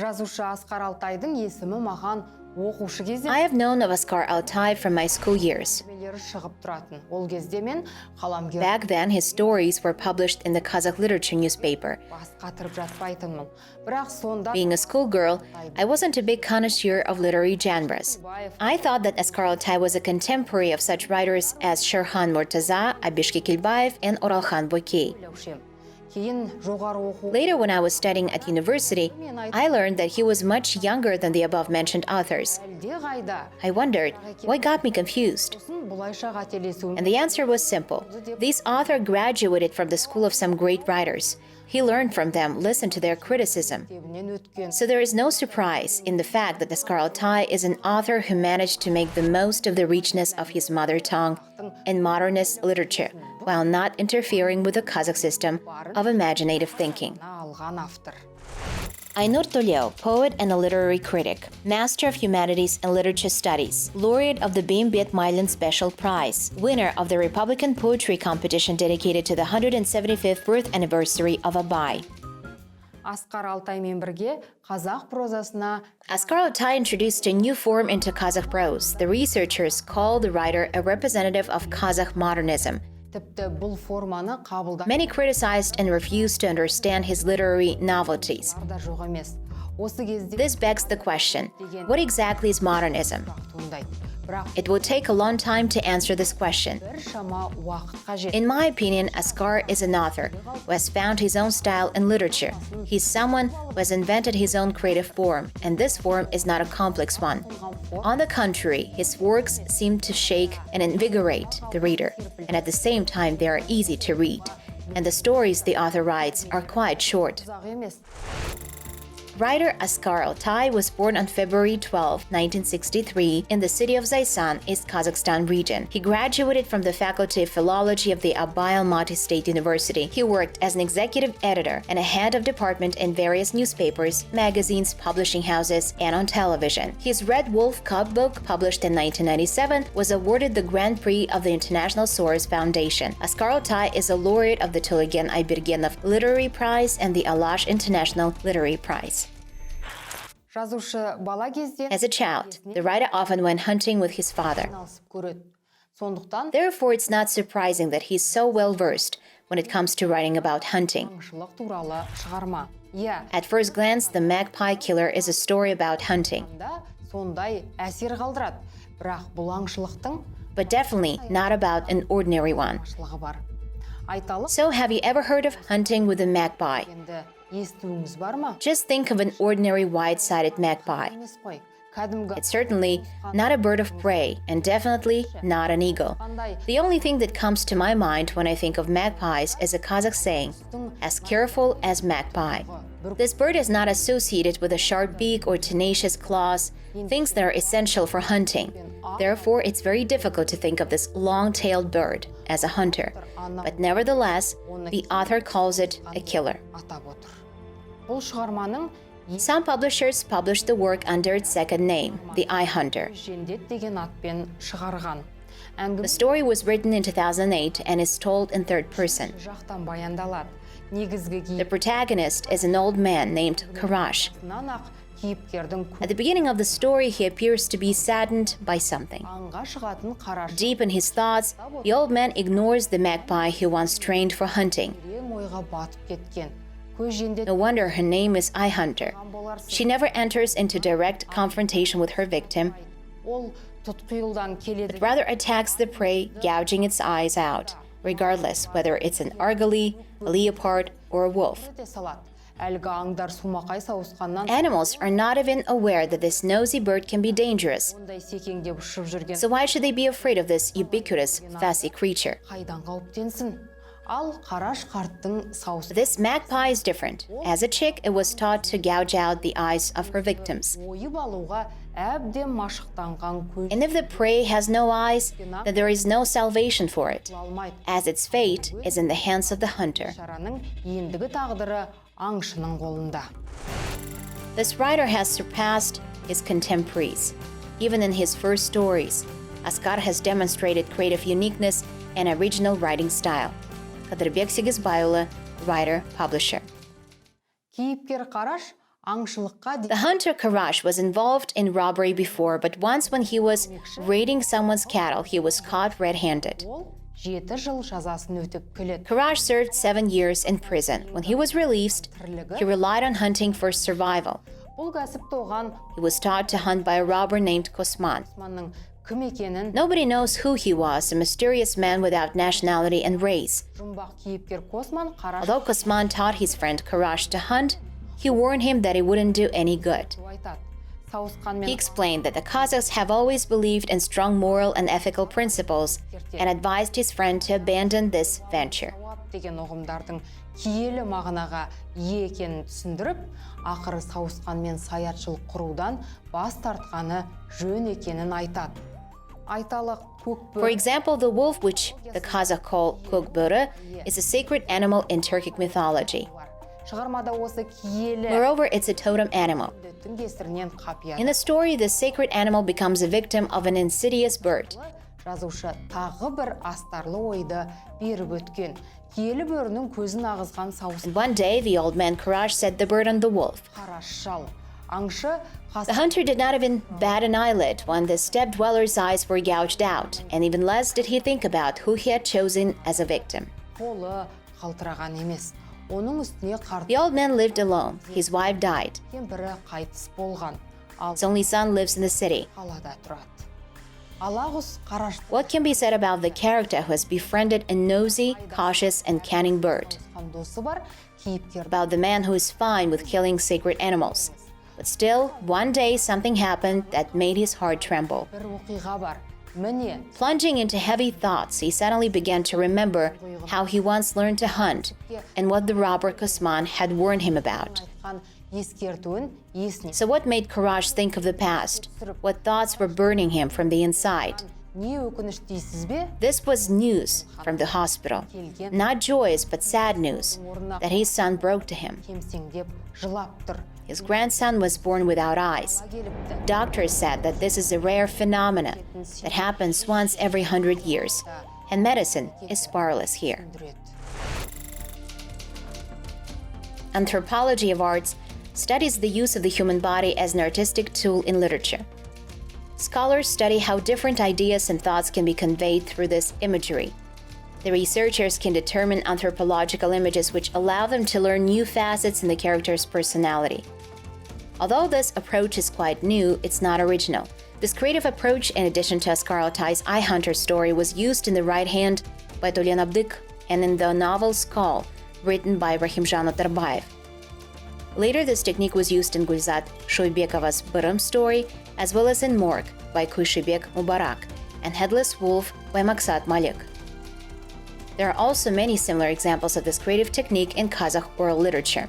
Жазушы Askar Altai'дың есімі маған оқушы кезде I have known of Askar Altai from my school years. шығып тұратын. Ол кезде мен қаламгер Back then, his stories were published in the Qazaq literature newspaper. бас қатырып жатпайтынмын. Бірақ сонда Being a schoolgirl, I wasn't a big connoisseur of literary genres. I thought that Askar Altai was a contemporary of such writers as Sherhan Murtaza, Abishki Kilbayev, and Oralkhan Boyke. ойлаушым. Кейін жоғары оқу Later, when I was studying at university, I learned that he was much younger than the above-mentioned authors. әлде қайда. I wondered, what got me confused? Сосын бұлайша қателесуім. And the answer was simple. This author graduated from the school of some great writers. He learned from them, listened to their criticism. Тебінен өткен. So there is no surprise in the fact that Askar Altai is an author who managed to make the most of the richness of his mother tongue and modernist literature, while not interfering with the Kazakh system of imaginative thinking. Алған автор. Aynur Toleo, poet and a literary critic, Master of Humanities and Literature Studies, laureate of the Beimbet Mylan Special Prize, winner of the Republican Poetry Competition dedicated to the 175th birth anniversary of Abay. Askar Altaiмен бірге қазақ прозасына Askar Altai introduced a new form into Kazakh prose. The researchers call the writer a representative of Kazakh modernism. тіпті бұл форманы қабылдап Many criticized and refused to understand his literary novelties. да жоқ емес. Осы кезде This begs the question, what exactly is modernism? туындайды. Бірақ It will take a long time to answer this question. бір шама уақыт қажет. In my opinion, Askar is an author who has found his own style in literature. He's someone who has invented his own creative form, and this form is not a complex one. On the contrary, his works seem to shake and invigorate the reader, and at the same time they are easy to read. And the stories the author writes are quite short. Ұзақ емес. Writer Askar Altai was born on February 12, 1963, in the city of Zaysan, East Kazakhstan region. He graduated from the Faculty of Philology of the Abay Almaty State University. He worked as an executive editor and a head of department in various newspapers, magazines, publishing houses, and on television. His Red Wolf Cub book, published in 1997, was awarded the Grand Prix of the International Soros Foundation. Askar Altai is a laureate of the Tulugen Aybergenov Literary Prize and the Alash International Literary Prize. Жазушы бала кезде As a child, the writer often went hunting with his father. айналысып көреді. Сондықтан Therefore, it's not surprising that he's so well-versed when it comes to writing about hunting. аңшылық туралы шығарма. Иә, At first glance, The Magpie Killer is a story about hunting, да сондай әсер қалдырады. Бірақ бұл аңшылықтың but definitely not about an ordinary one. аңшылығы бар. Айталық So, have you ever heard of hunting with a magpie? енді естуіңіз бар ма? Just think of an ordinary wide-sided magpie. Емес қой. Кәдімгі It's certainly not a bird of prey, and definitely not an eagle. The only thing that comes to my mind when I think of magpies is a Kazakh saying, as careful as magpie. This bird is not associated with a sharp beak or tenacious claws, things that are essential for hunting. Therefore, it's very difficult to think of this long-tailed bird as a hunter. But nevertheless, the author calls it a killer. атап отыр. Бұл шығарманың Some publishers publish the work under its second name, The Eye Hunter. жендет деген атпен шығарған. The Әңгіме story was written in 2008 and is told in third person. жақтан баяндалады. Негізгі The protagonist is an old man named Karash. кейіпнан ақ кейіпкердің At the beginning of the story, he appears to be saddened by something. аңға шығатын қараш Deep in his thoughts, the old man ignores the magpie he once trained for hunting. терең ойға батып кеткен. Көз жендет No wonder her name is Eye Hunter. боларсың. She never enters into direct confrontation with her victim, Ол тұтқиылдан келеді. but rather attacks the prey, gouging its eyes out, regardless whether it's an argali, a leopard, or a wolf. Өте салады. Әлгі аңдар сумақай сауысқаннан Animals are not even aware that this nosy bird can be dangerous. ондай секеңдеп ұшып жүрген So why should they be afraid of this ubiquitous, fussy creature? қайдан қауіптенсін? Ал қараш қарттың сауысы This magpie is different. As a chick, it was taught to gouge out the eyes of her victims. ойып алуға әбден машықтанған көз And if the prey has no eyes, then there is no salvation for it, алмайды. as its fate is in the hands of the hunter. Шараның ендігі тағдыры аңшының қолында. This writer has surpassed his contemporaries. Even in his first stories, Askar has demonstrated creative uniqueness and original writing style. Қадырбек Сегізбайұлы, writer, publisher. Кейіпкер қараш аңшылыққа The hunter Karash was involved in robbery before, but once when he was raiding someone's cattle, he was caught red-handed. ол 7 жыл жазасын өтіп келеді. Karash served 7 years in prison. When he was released, he relied on hunting for survival. Бұл кәсіпті оған He was taught to hunt by a robber named Kosman. Османның кім екенін Nobody knows who he was, a mysterious man without nationality and race. жұмбақ кейіпкер Косман Қараш Although Kosman taught his friend Karash to hunt, he warned him that it wouldn't do any good. айтады. Сауысқан He мен explained that the Kazakhs have always believed in strong moral and ethical principles and advised his friend to abandon this venture. жауап деген ұғымдардың киелі мағынаға ие екенін түсіндіріп, ақыры сауысқан мен саятшылық құрудан бас тартқаны жөн екенін айтады. Айталық For көкбөрі example, the wolf, which the Kazakh call Kokbura, is a sacred animal in Turkic mythology. бар. Шығармада осы киелі Moreover, it's a totem animal. үдеттің кесірінен қапияды. In the story, the sacred animal becomes a victim of an insidious bird. Жазушы тағы бір астарлы ойды беріп өткен. Киелі бөрінің көзін ағызған сауыс And one day, the old man Karash set the bird on the wolf. қараш жал. Аңшы The hunter did not even bat an eyelid when the steppe dweller's eyes were gouged out, and even less did he think about who he had chosen as a victim. қолы қалтыраған емес. Оның үстіне қарт The old man lived alone. His wife died. кемпірі қайтыс болған. Ал His only son lives in the city. қалада тұрады. Ала құс қараш What can be said about the character who has befriended a nosy, cautious, and canning bird? туысқан досы бар. Кейіпкер About the man who is fine with killing sacred animals. But still, one day something happened that made his heart tremble. бір оқиға бар. Міне Plunging into heavy thoughts, he suddenly began to remember how he once learned to hunt and what the robber Kosman had warned him about. айтқан ескертуін есіне. So what made Karash think of the past? What thoughts were burning him from the inside? Не өкініш дейсіз бе? This was news from the hospital. Not joyous, but sad news that his son broke to him. Кемсеңдеп жылап тұр. His grandson was born without eyes. Келіпті. Doctors said that this is a rare phenomenon that happens once every 100 years, and medicine is powerless here. Түсіндіреді. Anthropology of arts studies the use of the human body as an artistic tool in literature. Scholars study how different ideas and thoughts can be conveyed through this imagery. The researchers can determine anthropological images which allow them to learn new facets in the character's personality. Although this approach is quite new, it's not original. This creative approach, in addition to Askar Altai's Eye Hunter story, was used in The Right Hand by Tolyan Abdyk and in the novel Skull, written by Rahimjan Otarbayev. Later, this technique was used in Gulzat Shoybekova's Bırım story, as well as in Morg by Kuyshibek Mubarak and Headless Wolf by Maksat Malik. There are also many similar examples of this creative technique in Kazakh oral literature.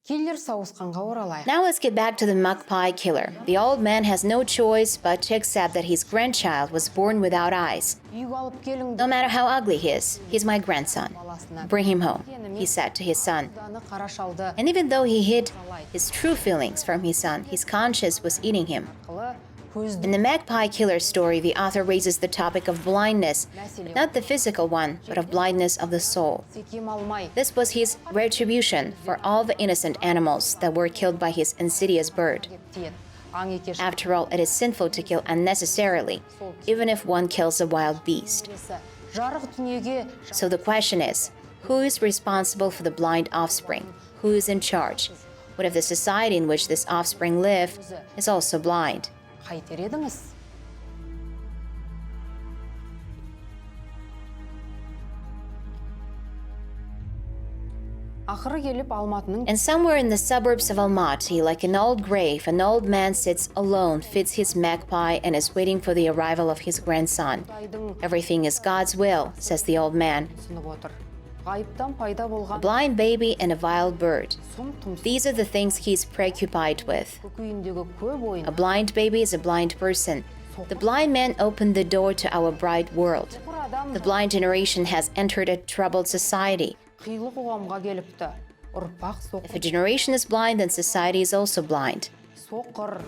Киллер сауысқанға оралайық. Now let's get back to the Magpie Killer. The old man has no choice but to accept that his grandchild was born without eyes. Үйге алып келіңдер. No matter how ugly he is, he's my grandson. Баласына Bring him home, he said to his son. Даны қарашалды And even though he hid his true feelings from his son, his conscience was eating him. арқылы көзді In the Magpie Killer story, the author raises the topic of blindness, not the physical one, but of blindness of the soul. секем алмай. This was his retribution for all the innocent animals that were killed by his insidious bird. Тиеді. Аң екеш After all, it is sinful to kill unnecessarily, even if one kills a wild beast. келесі. Жарық дүниеге So the question is, who is responsible for the blind offspring? Who is in charge? What if the society in which this offspring live is also blind? қайтер едіңіз? Ақыры келіп Алматының And somewhere in the suburbs of Almaty, like an old grave, an old man sits alone, feeds his magpie, and is waiting for the arrival of his grandson. Құдайдың Everything is God's will, says the old man. түсініп отыр. Ғайыптан пайда A болған blind baby and a wild bird. сұм тұмсық These are the things he's preoccupied with. көкейіндегі көп ойын. A blind baby is a blind person. The blind man opened the door to our bright world. Соқыр адам The blind generation has entered a troubled society. қилы қоғамға келіпті. Ұрпақ If a соқыр. generation is blind, then society is also blind. Соқыр.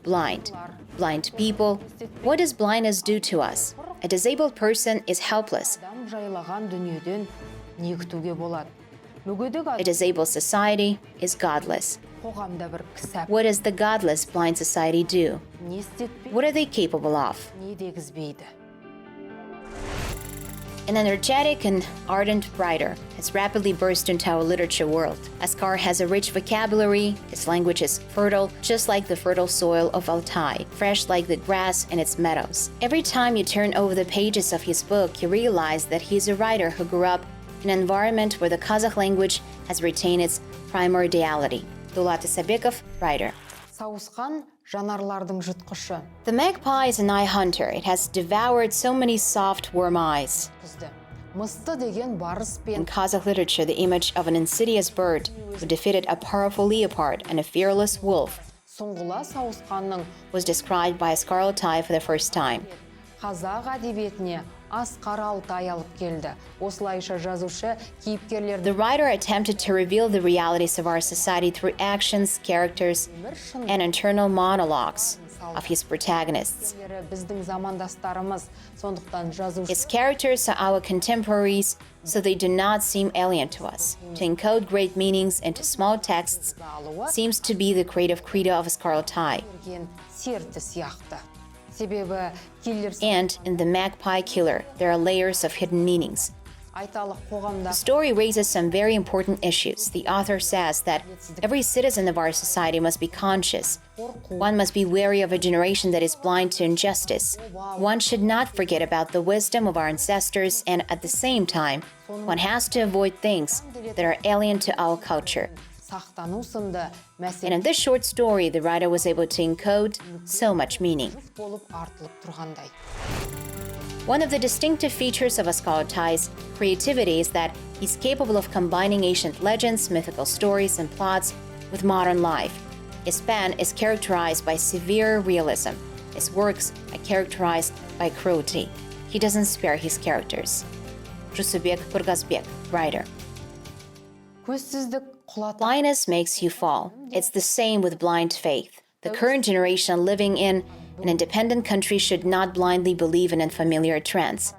Blind. Blind people. What does blindness do to us? A disabled person is helpless. Адам жайлаған дүниеден не күтуге болады? мүгедек A disabled society is godless. қоғамда бір кісі What does the godless blind society do? не істетпейді, What are they capable of? не дегізбейді. An energetic and ardent writer has rapidly burst into our literature world. Askar has a rich vocabulary, his language is fertile, just like the fertile soil of Altai, fresh like the grass in its meadows. Every time you turn over the pages of his book, you realize that he is a writer who grew up in an environment where the Qazaq language has retained its primordiality. Dullat Isabekov, writer. Сауысқан жанарлардың жұтқышы. The magpie is an eye hunter. It has devoured so many soft, warm eyes. Күзді. Мысты деген барыс In пен Kazakh literature, the image of an insidious bird who defeated a powerful leopard and a fearless wolf сұңғыла сауысқанның was described by Askar Altai for the first time. қазақ әдебиетіне Askar Altai алып келді. Осылайша жазушы кейіпкерлердің The writer attempted to reveal the realities of our society through actions, characters, and internal monologues of his protagonists. біздің замандастарымыз, сондықтан жазушы His characters are our contemporaries, so they do not seem alien to us. To encode great meanings into small texts seems to be the creative credo of Askar Altai. берген серті сияқты. Себебі киллер And in The Magpie Killer, there are layers of hidden meanings. айталық қоғамда The story raises some very important issues. The author says that every citizen of our society must be conscious. One must be wary of a generation that is blind to injustice. One should not forget about the wisdom of our ancestors, and at the same time, one has to avoid things that are alien to our culture. сақтану сынды And мәселе in this short story, the writer was able to encode so much meaning. болып артылып тұрғандай. One of the distinctive features of Askar Altai's creativity is that he's capable of combining ancient legends, mythical stories, and plots with modern life. His pen is characterized by severe realism. His works are characterized by cruelty. He doesn't spare his characters. Jusubek Burgazbek, writer. Көзсіздік құлата Blindness makes you fall. It's the same with blind faith. The current generation living in an independent country should not blindly believe in unfamiliar trends.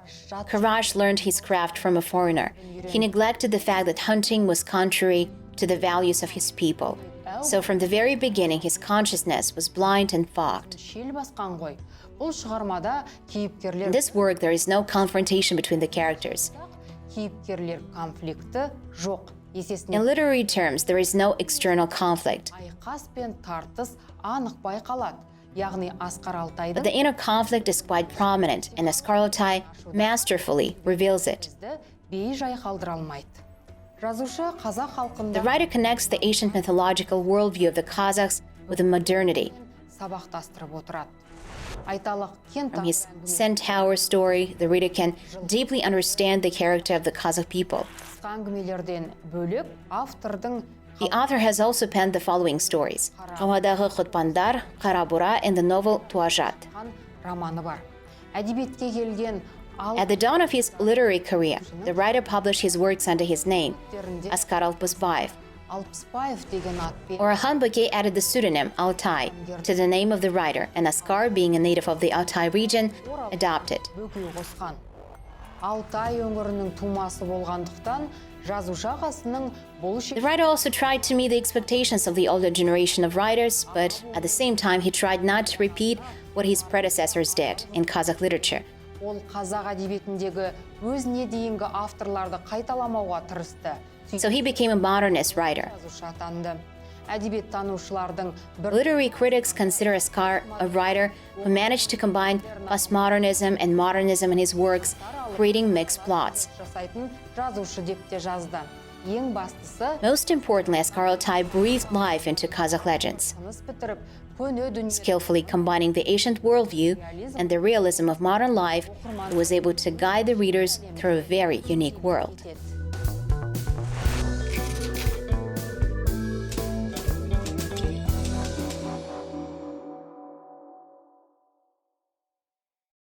Courage learned his craft from a foreigner. He neglected the fact that hunting was contrary to the values of his people. So from the very beginning, his consciousness was blind and fogged. шел басқан ғой. Бұл шығармада кейіпкерлер In this work, there is no confrontation between the characters. кейіпкерлер конфликті жоқ. Есесіне In literary terms, there is no external conflict. айқас пен тартыс анық байқалады. Яғни Askar Altaiдың But the inner conflict is quite prominent, and Askar Altai masterfully reveals it. бізді бей-жай қалдыра алмайды. Жазушы қазақ халқында The writer connects the ancient mythological worldview of the Kazakhs with the modernity. сабақтастырып отырады. Айталық кент From his centaur story, the reader can deeply understand the character of the Kazakh people. қысқа әңгімелерден бөлек автордың The author has also penned the following stories. Ауадағы құтпандар, Қарабура, and the novel Туажат. қан романы бар. Әдебиетке келген ал At the dawn of his literary career, the writer published his works under his name, Askar Altai. Алпысбаев деген атпен Orhan Böke added the pseudonym Altai to the name of the writer, and Askar, being a native of the Altai region, adopted. бөкей қосқан. Алтай өңірінің тумасы болғандықтан жазушы ағасының бұл The writer also tried to meet the expectations of the older generation of writers, but at the same time, he tried not to repeat what his predecessors did in Kazakh literature. ол қазақ әдебиетіндегі өзіне дейінгі авторларды қайталамауға тырысты. So he became a modernist writer. Жазушы атанды. Әдебиеттанушылардың бір Literary critics consider Askar a writer who managed to combine postmodernism and modernism in his works, creating mixed plots. жасайтын жазушы деп те жазды. Ең бастысы Most importantly, Askar Altai breathed life into Kazakh legends, тыныс бітіріп, көне дүние skillfully combining the ancient worldview and the realism of modern life. He was able to guide the readers through a very unique world. етеді.